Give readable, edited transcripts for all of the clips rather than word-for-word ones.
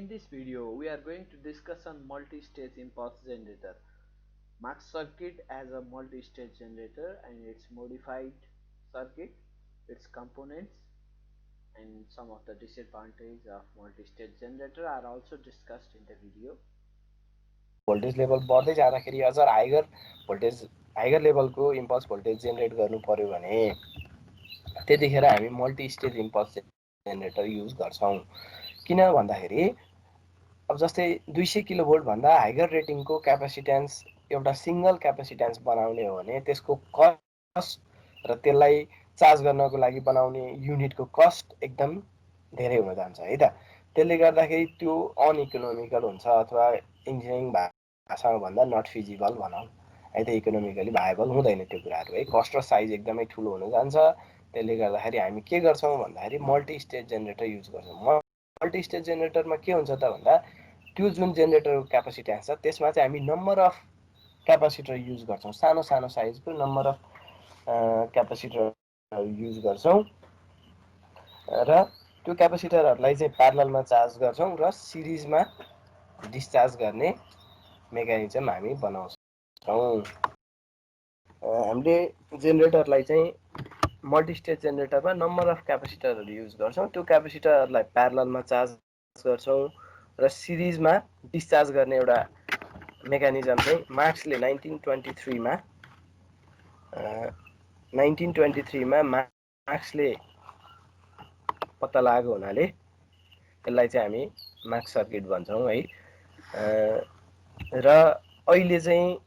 In this video, we are going to discuss on multi-stage impulse generator, Mach circuit as a multi-stage generator and its modified circuit, its components, and some of the disadvantages of multi-stage generator are also discussed in the video. Voltage level बढ्दै जाँदाखेरि अझ higher लेभलको impulse voltage generate गर्नु पर्यो भने त्यतिखेर हामी multi stage impulse generator use गर्छौँ। किन भन्दाखेरि अब जस्तै 200 किलोभोल्ट भन्दा हाइगर रेटिङको क्यापेसिटेन्स एउटा सिंगल क्यापेसिटेन्स बनाउने हो भने त्यसको कस्ट र त्यसलाई चार्ज गर्नको लागि बनाउने युनिटको कस्ट एकदम धेरै हुन जान्छ है त। त्यसले गर्दाखेरि त्यो अनइकोनोमिकल हुन्छ अथवा इन्जिनियरिङ भाषामा भन्दा नट फिजिबल भनौँ है त। इकोनोमिकली भाइबल हुँदैन त्यो कुराहरू है। कस्ट र साइज एकदमै ठुलो हुन जान्छ। त्यसले गर्दाखेरि हामी के गर्छौँ भन्दाखेरि मल्टी स्टेज जेनेरेटर युज गर्छौँ। मल्टी स्टेज जेनेरेटरमा के हुन्छ त भन्दा त्यो जुन जेनेरेटरको क्यापेसिटेन्स छ त्यसमा चाहिँ हामी नम्बर अफ क्यापेसिटर युज गर्छौँ। सानो सानो साइजको नम्बर अफ क्यापेसिटर युज गर्छौँ र त्यो क्यापेसिटरहरूलाई चाहिँ प्यारललमा चार्ज गर्छौँ र सिरिजमा डिस्चार्ज गर्ने मेकानिजम हामी बनाउँछौँ। हामीले जेनेरेटरलाई चाहिँ मल्टिस्टेज जेनेरेटरमा नम्बर अफ क्यापेसिटरहरू युज गर्छौँ। त्यो क्यापेसिटरहरूलाई प्यारललमा चार्ज गर्छौँ र सिरिजमा डिस्चार्ज गर्ने एउटा मेकानिजम चाहिँ मार्क्सले 1923मा मार्क्सले पत्ता लागेको हुनाले यसलाई चाहिँ हामी मार्क्स सर्किट भन्छौँ है। र अहिले चाहिँ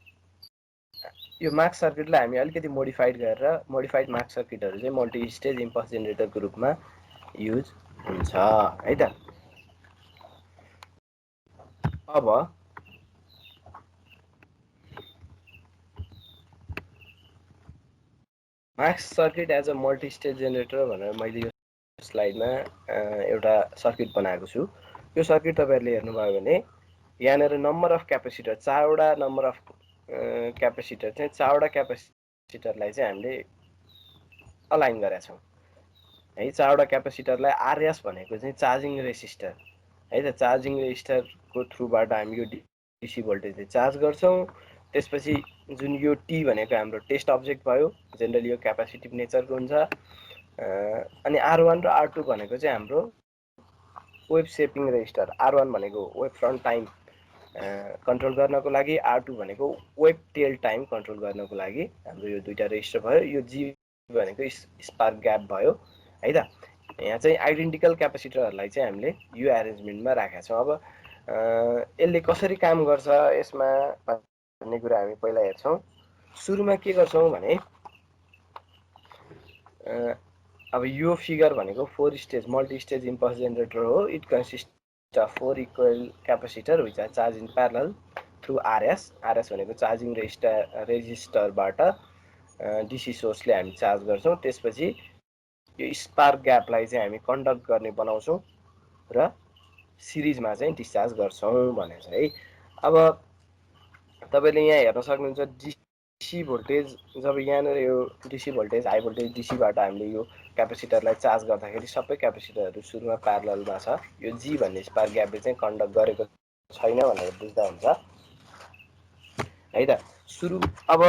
यो मार्क्स सर्किटलाई हामी अलिकति मोडिफाइड गरेर मोडिफाइड मार्क्स सर्किटहरू चाहिँ मल्टी स्टेज इम्पल्स जेनेरेटरको रूपमा युज हुन्छ है त। अब Marx circuit as a multi stage generator भनेर मैले यो स्लाइडमा एउटा सर्किट बनाएको छु। यो सर्किट तपाईँहरूले हेर्नुभयो भने यहाँनिर नम्बर अफ क्यापेसिटर चारवटा नम्बर अफ क्यापेसिटर चाहिँ चारवटा क्यापेसिटरलाई चाहिँ हामीले अलाइन गरेका छौँ है। चारवटा क्यापेसिटरलाई आरएस भनेको चाहिँ चार्जिङ रेसिस्टर है त। चार्जिङ रेजिस्टरको थ्रुबाट हामी यो डिसी भोल्टेजले चार्ज गर्छौँ। त्यसपछि जुन यो टी भनेको हाम्रो टेस्ट अब्जेक्ट भयो, जेनरली यो क्यापेसिटिभ नेचरको हुन्छ। अनि R1 र R2 भनेको चाहिँ हाम्रो वेभ सेपिङ रेजिस्टर। R1 भनेको वेभ फ्रन्ट टाइम कन्ट्रोल गर्नको लागि, R2 भनेको वेभ टेल टाइम कन्ट्रोल गर्नको लागि हाम्रो यो दुईटा रेजिस्टर भयो। यो जी भनेको स्पार्क ग्याप भयो है त। यहाँ चाहिँ आइडेन्टिकल क्यापेसिटरहरूलाई चाहिँ हामीले यो एरेन्जमेन्टमा राखेका छौँ। अब यसले कसरी काम गर्छ यसमा भन्ने कुरा हामी पहिला हेर्छौँ। सुरुमा के गर्छौँ भने अब यो फिगर भनेको 4 stage multi stage impulse generator हो। It consist of 4 equal capacitor which are charge in parallel through RS. RS भनेको चार्जिङ रेजिस्टरबाट डिसी सोर्सले हामी चार्ज गर्छौँ। त्यसपछि यो स्पार्क ग्यापलाई चाहिँ हामी कन्डक्ट गर्ने बनाउँछौँ र सिरिजमा चाहिँ डिस्चार्ज गर्छौँ भनेको छ है। अब तपाईँले यहाँ हेर्न सक्नुहुन्छ डिसी भोल्टेज जब यहाँनिर यो डिसी भोल्टेज हाई भोल्टेज डिसीबाट हामीले यो क्यापेसिटरलाई चार्ज गर्दाखेरि सबै क्यापेसिटरहरू सुरुमा प्यारललमा छ। यो जी भन्ने स्पार्क ग्यापले चाहिँ कन्डक्ट गरेको छैन भनेर बुझ्दा हुन्छ है त। अब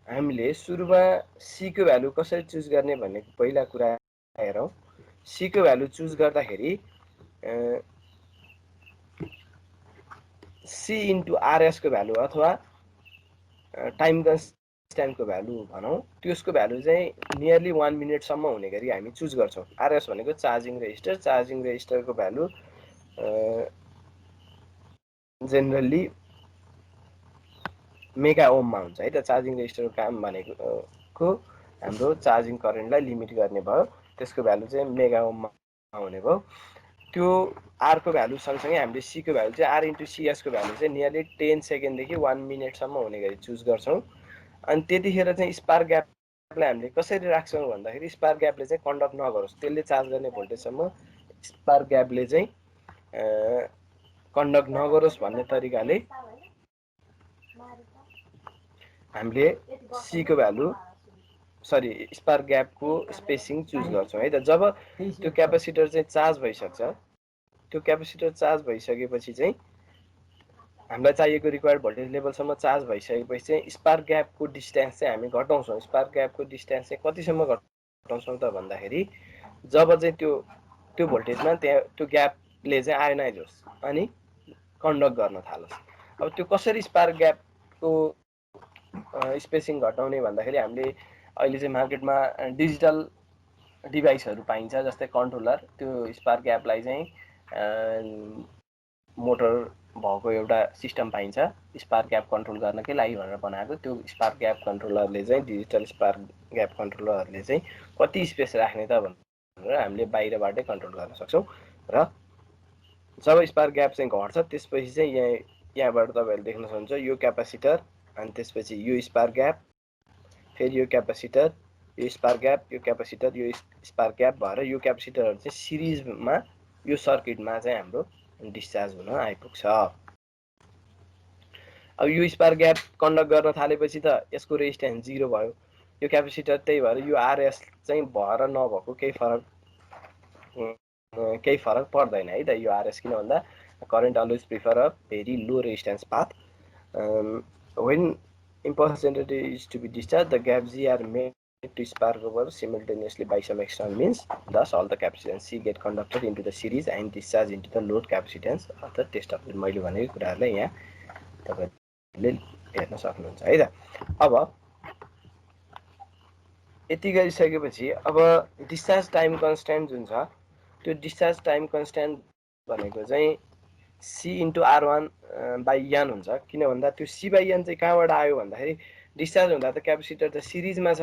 हामीले सुरुमा सीको भ्यालु कसरी चुज गर्ने भन्ने पहिला कुरा हेरौँ। सीको भ्यालु चुज गर्दाखेरि सी इन्टु आरएसको भ्यालु अथवा टाइम कन्स्ट्यान्टको भ्यालु भनौँ, त्यसको भ्यालु चाहिँ नियरली 1 मिनटसम्म हुने गरी हामी चुज गर्छौँ। आरएस भनेको चार्जिङ रेजिस्टर। चार्जिङ रेजिस्टरको भ्यालु जेनरली मेगा ओममा हुन्छ है त। चार्जिङ रेजिस्टरको काम भनेको हाम्रो चार्जिङ करेन्टलाई लिमिट गर्ने भयो। त्यसको भ्यालु चाहिँ मेगा ओममा हुने भयो। त्यो आरको भ्यालु सँगसँगै हामीले सीको भ्यालु चाहिँ आर इन्टु सिएसको भ्यालु चाहिँ नियरली 10 सेकेन्डदेखि 1 मिनटसम्म हुने गरी चुज गर्छौँ। अनि त्यतिखेर चाहिँ स्पार्क ग्यापलाई हामीले कसरी राख्छौँ भन्दाखेरि स्पार्क ग्यापले चाहिँ कन्डक्ट नगरोस्, त्यसले चार्ज गर्ने भोल्टेजसम्म स्पार्क ग्यापले चाहिँ कन्डक्ट नगरोस् भन्ने तरिकाले हामीले सीको भ्यालु स्पार्क ग्यापको स्पेसिङ चुज गर्छौँ है त। जब त्यो क्यापेसिटर चाहिँ चार्ज भइसक्छ त्यो क्यापेसिटर चार्ज भइसकेपछि चाहिँ हामीलाई चाहिएको रिक्वायर्ड भोल्टेज लेभलसम्म चार्ज भइसकेपछि चाहिँ स्पार्क ग्यापको डिस्टेन्स चाहिँ हामी घटाउँछौँ। स्पार्क ग्यापको डिस्टेन्स चाहिँ कतिसम्म घटाउँछौँ त भन्दाखेरि जब चाहिँ त्यो भोल्टेजमा त्यहाँ त्यो ग्यापले चाहिँ आयोनाइज होस् अनि कन्डक्ट गर्न थालोस्। अब त्यो कसरी स्पार्क ग्यापको स्पेसिङ घटाउने भन्दाखेरि हामीले अहिले चाहिँ मार्केटमा डिजिटल डिभाइसहरू पाइन्छ, जस्तै कन्ट्रोलर। त्यो स्पार्क ग्यापलाई चाहिँ मोटर भएको एउटा सिस्टम पाइन्छ स्पार्क ग्याप कन्ट्रोल गर्नकै लागि भनेर बनाएको। त्यो स्पार्क ग्याप कन्ट्रोलरले चाहिँ डिजिटल स्पार्क ग्याप कन्ट्रोलरले चाहिँ कति स्पेस राख्ने त भनेर हामीले बाहिरबाटै कन्ट्रोल गर्न सक्छौँ। र जब स्पार्क ग्याप चाहिँ घट्छ त्यसपछि चाहिँ यहाँबाट तपाईँहरूले देख्न सक्नुहुन्छ यो क्यापेसिटर अनि त्यसपछि यो स्पार्क ग्याप, फेरि यो क्यापेसिटर, यो स्पार्क ग्याप, यो क्यापेसिटर, यो स्पार्क ग्याप भएर यो क्यापेसिटरहरू चाहिँ सिरिजमा यो सर्किटमा चाहिँ हाम्रो डिस्चार्ज हुन आइपुग्छ। अब यो स्पार्क ग्याप कन्डक्ट गर्न थालेपछि त यसको रेजिस्टेन्स 0 भयो। यो क्यापेसिटर त्यही भएर यो आरएस चाहिँ भएर नभएको केही फरक पर्दैन है त यो आरएस, किन भन्दा current always prefer a very low resistance path. When impulse generator is to be discharged, the gap G are made to spark over simultaneously by some external means. Thus, all the capacitance C get conducted into the series and discharged into the load capacitance of the test of मैले भनेको कुराहरूलाई यहाँ तपाईँले हेर्न सक्नुहुन्छ है त। अब यति गरिसकेपछि अब डिस्चार्ज टाइम कन्स्ट्यान्ट जुन छ त्यो डिस्चार्ज टाइम कन्स्ट्यान्ट भनेको चाहिँ C into R1 by an हुन्छ। किन भन्दा त्यो सी बाई एन चाहिँ कहाँबाट आयो भन्दाखेरि डिस्चार्ज हुँदा त क्यापेसिटर त सिरिजमा छ।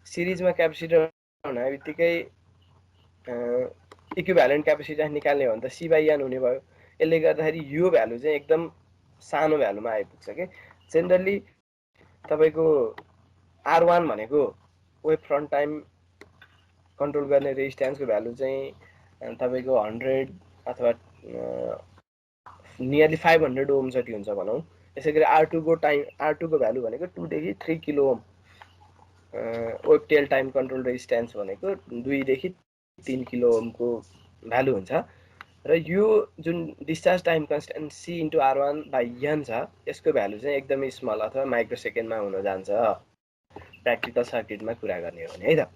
सिरिजमा क्यापेसिटर हुने बित्तिकै इक्विभ्यालेन्ट क्यापेसिटेन्स निकाल्ने हो भने त सी बाई एन हुने भयो। यसले गर्दाखेरि यो भ्यालु चाहिँ एकदम सानो भ्यालुमा आइपुग्छ कि जेनरली तपाईँको R1 भनेको वेभ फ्रन्ट टाइम कन्ट्रोल गर्ने रेजिस्टेन्सको भ्यालु चाहिँ तपाईँको 100 अथवा नियरली 500 ओम जति हुन्छ भनौँ। यसै गरी R2 को भ्यालु भनेको 2 देखि 3 kilo ohm. Wave tail time control resistance भनेको 2 देखि 3 किलो ओमको भ्यालु हुन्छ। र यो जुन discharge time constant C into R1 by N छ यसको भ्यालु चाहिँ एकदमै स्मल अथवा माइक्रो सेकेन्डमा हुन जान्छ प्र्याक्टिकल सर्किटमा कुरा गर्ने हो भने है त।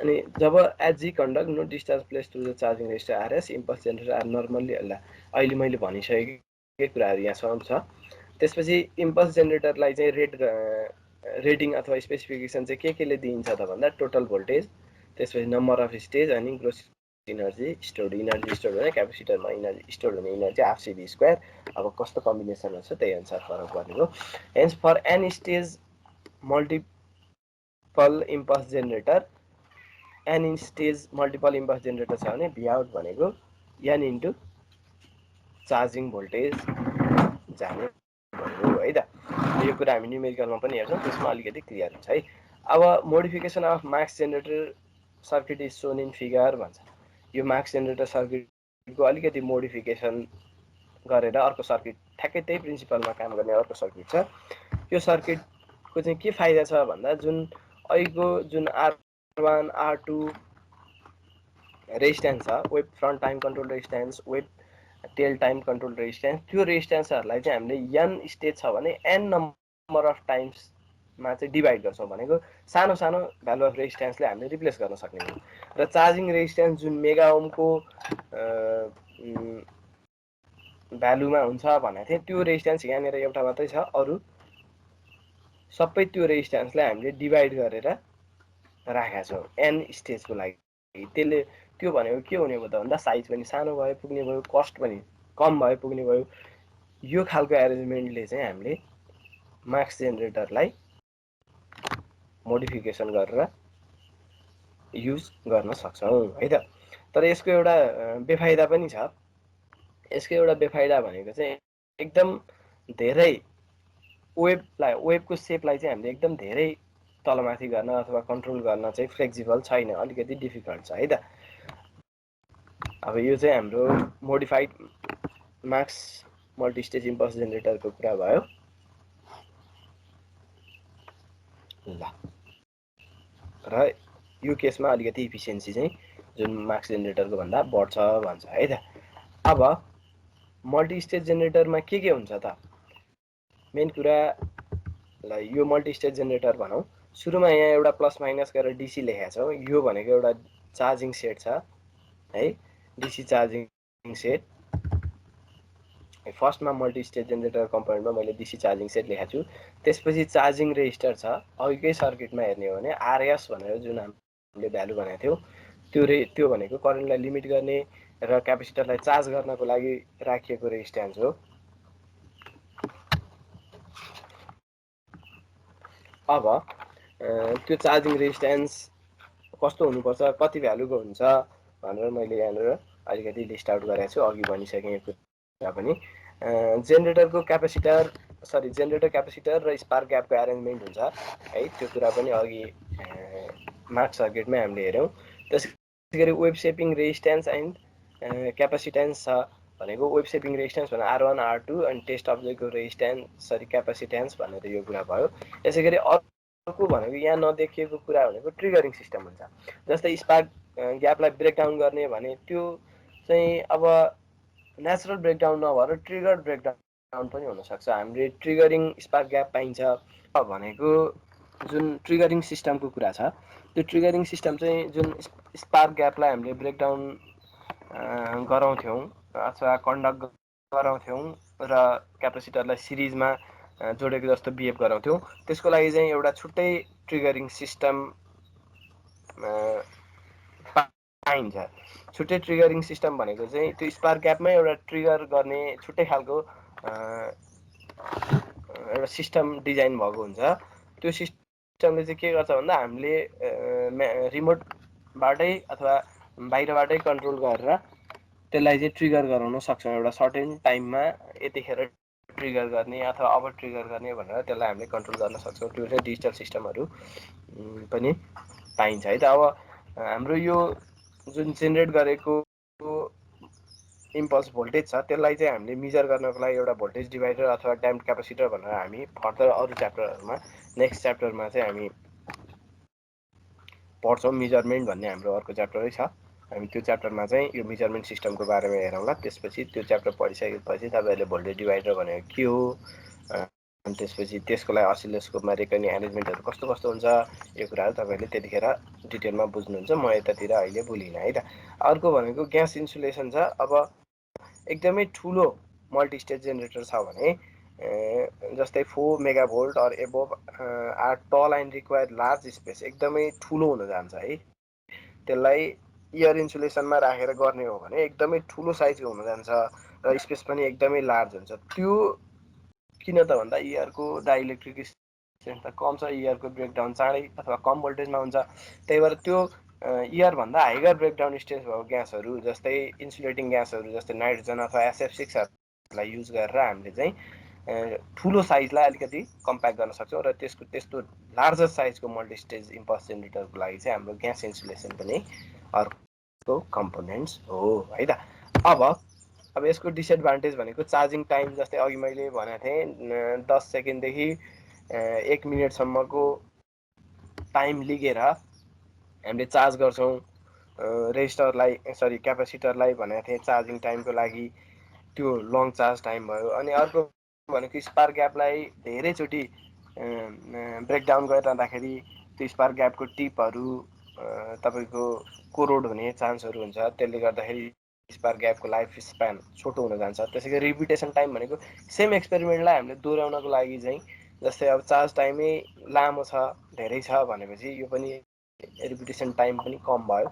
अनि जब as G conduct no discharge place to the charging resistor RS impulse generator are normally अहिले मैले भनिसकेकै कुराहरू यहाँसम्म छ। त्यसपछि इम्पल्स जेनरेटरलाई चाहिँ रेटिङ अथवा स्पेसिफिकेसन चाहिँ केले दिइन्छ त भन्दा टोटल भोल्टेज, त्यसपछि नम्बर अफ स्टेज अनि ग्रोस इनर्जी स्टोर्ड भने क्यापेसिटरमा इनर्जी स्टोर हुने इनर्जी हाफ सिभी स्क्वायर। अब कस्तो कम्बिनेसन हुन्छ त्यही अनुसार फरक पर्ने हो। Hence for N stage multiple impulse generator, N stage multiple impulse generator छ भने भी आउट भनेको एन इन्टु चार्जिङ भोल्टेज जाने भयो है त। यो कुरा हामी न्युमेरिकलमा पनि हेर्छौँ, त्यसमा अलिकति क्लियर हुन्छ है। अब modification of Marx generator circuit is shown in figure भन्छ। यो माक्स जेनरेटर सर्किटको अलिकति मोडिफिकेसन गरेर अर्को सर्किट ठ्याक्कै त्यही प्रिन्सिपलमा काम गर्ने अर्को सर्किट छ। यो सर्किटको चाहिँ के फाइदा छ भन्दा जुन अहिलेको जुन R1 R2 रेजिस्टेन्स छ, wave front time control resistance, wave tail time control resistance, त्यो रेजिस्टेन्सहरूलाई चाहिँ हामीले एन स्टेज छ भने एन नम्बर अफ टाइम्समा चाहिँ डिभाइड गर्छौँ भनेको सानो सानो भ्यालु अफ रेजिस्टेन्सले हामीले रिप्लेस गर्न सक्ने हो। र चार्जिङ रेजिस्टेन्स जुन मेगा ओमको भ्यालुमा हुन्छ भनेको थिएँ त्यो रेजिस्टेन्स यहाँनिर एउटा मात्रै छ, अरू सबै त्यो रेजिस्टेन्सलाई हामीले डिभाइड गरेर राखेका छौँ एन स्टेजको लागि। त्यसले त्यो भनेको के हुने भयो त भन्दा साइज पनि सानो भयो पुग्ने भयो, कस्ट पनि कम भयो पुग्ने भयो। यो खालको एरेन्जमेन्टले चाहिँ हामीले माक्स जेनरेटरलाई मोडिफिकेसन गरेर युज गर्न सक्छौँ है त। तर यसको एउटा बेफाइदा पनि छ। यसको एउटा बेफाइदा भनेको चाहिँ एकदम धेरै वेभको सेपलाई चाहिँ हामीले एकदम धेरै तलमाथि गर्न अथवा कन्ट्रोल गर्न चाहिँ फ्लेक्सिबल छैन, अलिकति डिफिकल्ट छ है त। अब यो चाहिँ हाम्रो मोडिफाइड माक्स मल्टिस्टेज इम्पल्स जेनरेटरको कुरा भयो। ल र यो केसमा अलिकति इफिसियन्सी चाहिँ जुन मार्क्स जेनेरेटरको भन्दा बढ्छ भन्छ है त। अब मल्टिस्टेज जेनेरेटरमा के हुन्छ त, मेन कुरा ल यो मल्टिस्टेज जेनेरेटर भनौँ। सुरुमा यहाँ एउटा प्लस माइनस गरेर डिसी लेखेको छ। यो भनेको एउटा चार्जिङ सेट छ है, डिसी चार्जिङ सेट। फर्स्टमा मल्टिस्टेज जेनेरेटर कम्पोनेन्टमा मैले डिसी चार्जिङ सेट लेखेको छु। त्यसपछि चार्जिङ रेजिस्टर छ। अघिकै सर्किटमा हेर्ने हो भने आरएस भनेर जुन हामीले भ्यालु भनेको थियौँ, त्यो भनेको करेन्टलाई लिमिट गर्ने र क्यापेसिटरलाई चार्ज गर्नको लागि राखिएको रेजिस्ट्यान्स हो। अब त्यो चार्जिङ रेजिस्ट्यान्स कस्तो हुनुपर्छ, कति भ्यालुको हुन्छ भनेर मैले यहाँनिर अलिकति लिस्ट आउट गरेको छु। अघि भनिसकेँ यो कुरा पनि। जेनेरेटरको जेनेरेटर क्यापेसिटर र स्पार्क ग्यापको एरेन्जमेन्ट हुन्छ है, त्यो कुरा पनि अघि मार्क्स सर्किटमै हामीले हेऱ्यौँ। त्यसै गरी वेभ सेपिङ रेजिस्ट्यान्स एन्ड क्यापेसिटेन्स छ भनेको वेभ सेपिङ रेजिस्ट्यान्स भनेर R1 R2 अनि टेस्ट अब्जेक्टको रेजिस्ट्यान्स क्यापेसिटेन्स भनेर यो कुरा भयो। यसै गरी अर्को भनेको यहाँ नदेखिएको कुरा भनेको ट्रिगरिङ सिस्टम हुन्छ। जस्तै स्पार्क ग्यापलाई ब्रेकडाउन गर्ने भने त्यो चाहिँ अब नेचुरल ब्रेकडाउन नभएर ट्रिगर्ड ब्रेकडाउन पनि हुनसक्छ। हामीले ट्रिगरिङ स्पार्क ग्याप पाइन्छ भनेको जुन ट्रिगरिङ सिस्टमको कुरा छ, त्यो ट्रिगरिङ सिस्टम चाहिँ जुन स्पार्क ग्यापलाई हामीले ब्रेकडाउन गराउँथ्यौँ अथवा कन्डक्ट गराउँथ्यौँ र क्यापेसिटरलाई सिरिजमा जोडेको जस्तो बिहेभ गराउँथ्यौँ, त्यसको लागि चाहिँ एउटा छुट्टै ट्रिगरिङ सिस्टम पाइन्छ। छुट्टै ट्रिगरिङ सिस्टम भनेको चाहिँ त्यो स्पार्क ग्यापमै एउटा ट्रिगर गर्ने छुट्टै खालको एउटा सिस्टम डिजाइन भएको हुन्छ। त्यो सिस्टमले चाहिँ के गर्छ भन्दा हामीले रिमोटबाटै अथवा बाहिरबाटै कन्ट्रोल गरेर त्यसलाई चाहिँ ट्रिगर गराउन सक्छौँ। एउटा सर्टेन टाइममा यतिखेर ट्रिगर गर्ने अथवा अब ट्रिगर गर्ने भनेर त्यसलाई हामीले कन्ट्रोल गर्न सक्छौँ। त्यो चाहिँ डिजिटल सिस्टमहरू पनि पाइन्छ है त। अब हाम्रो यो जुन जेनेरेट गरेको इम्पल्स भोल्टेज छ, त्यसलाई चाहिँ हामीले मेजर गर्नको लागि एउटा भोल्टेज डिभाइडर अथवा ड्याम्प क्यापेसिटर भनेर हामी फर्दर अरू च्याप्टरहरूमा नेक्स्ट च्याप्टरमा चाहिँ हामी पढ्छौँ। मेजरमेन्ट भन्ने हाम्रो अर्को च्याप्टरै छ, हामी त्यो च्याप्टरमा चाहिँ यो मेजरमेन्ट सिस्टमको बारेमा हेरौँला। त्यसपछि त्यो च्याप्टर पढिसकेपछि तपाईँहरूले भोल्टेज डिभाइडर भनेको के हो, अनि त्यसपछि त्यसको लागि असिलोस्कोपमा रेकर्डिङ एरेन्जमेन्टहरू कस्तो कस्तो हुन्छ, यो कुराहरू तपाईँहरूले त्यतिखेर डिटेलमा बुझ्नुहुन्छ। म यतातिर अहिले बोलिनँ है त। अर्को भनेको ग्यास इन्सुलेसन छ। अब एकदमै ठुलो मल्टिस्टेज जेनेरेटर छ भने जस्तै 4 मेगाभोल्ट अर एबोभ आर टल एन्ड रिक्वायर लार्ज स्पेस, एकदमै ठुलो हुन जान्छ है। त्यसलाई एयर इन्सुलेसनमा राखेर गर्ने हो भने एकदमै ठुलो साइजको हुन जान्छ र स्पेस पनि एकदमै लार्ज हुन्छ। त्यो किन त भन्दा एयरको डाइइलेक्ट्रिक स्ट्रेन्थ त कम छ, एयरको ब्रेकडाउन चाँडै अथवा कम भोल्टेजमा हुन्छ। त्यही भएर त्यो एयरभन्दा हाइगर ब्रेकडाउन स्ट्रेन्थ भएको ग्यासहरू जस्तै इन्सुलेटिङ ग्यासहरू जस्तै नाइट्रोजन अथवा SF6हरूलाई युज गरेर हामीले चाहिँ ठुलो साइजलाई अलिकति कम्प्याक्ट गर्न सक्छौँ र त्यस्तो लार्जर साइजको मल्टिस्टेज इम्पल्स जेनेरेटरको लागि चाहिँ हाम्रो ग्यास इन्सुलेसन पनि अर्को कम्पोनेन्ट्स हो है त। अब यसको डिसएडभान्टेज भनेको चार्जिङ टाइम। जस्तै अघि मैले भनेको थिएँ 10 सेकेन्डदेखि 1 मिनटसम्मको टाइम लिगेर हामीले चार्ज गर्छौँ क्यापेसिटरलाई भनेको थिएँ चार्जिङ टाइमको लागि, त्यो लङ चार्ज टाइम भयो। अनि अर्को भनेको स्पार्क ग्यापलाई धेरैचोटि ब्रेकडाउन गरिरहँदाखेरि त्यो स्पार्क ग्यापको टिपहरू तपाईँको कोरोड हुने चान्सहरू हुन्छ। त्यसले गर्दाखेरि स्पार्क ग्यापको लाइफ स्प्यान छोटो हुन जान्छ। त्यसै गरी रिपिटेसन टाइम भनेको सेम एक्सपेरिमेन्टलाई हामीले दोहोऱ्याउनको लागि चाहिँ, जस्तै अब चार्ज टाइमै लामो छ, धेरै छ भनेपछि यो पनि रिपिटेसन टाइम पनि कम भयो,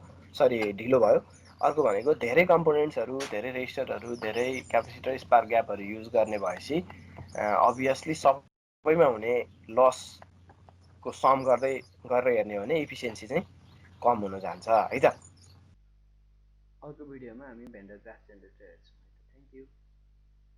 ढिलो भयो। अर्को भनेको धेरै कम्पोनेन्ट्सहरू, धेरै रेजिस्टरहरू, धेरै क्यापेसिटर, स्पार्क ग्यापहरू युज गर्ने भएपछि अभियसली सबैमा हुने लसको सम गरेर हेर्ने हो भने इफिसियन्सी चाहिँ कम हुन जान्छ है त। अर्को भिडियोमा हामी भेन्डर क्लास जेनेरेटर हेर्छौँ। Thank you.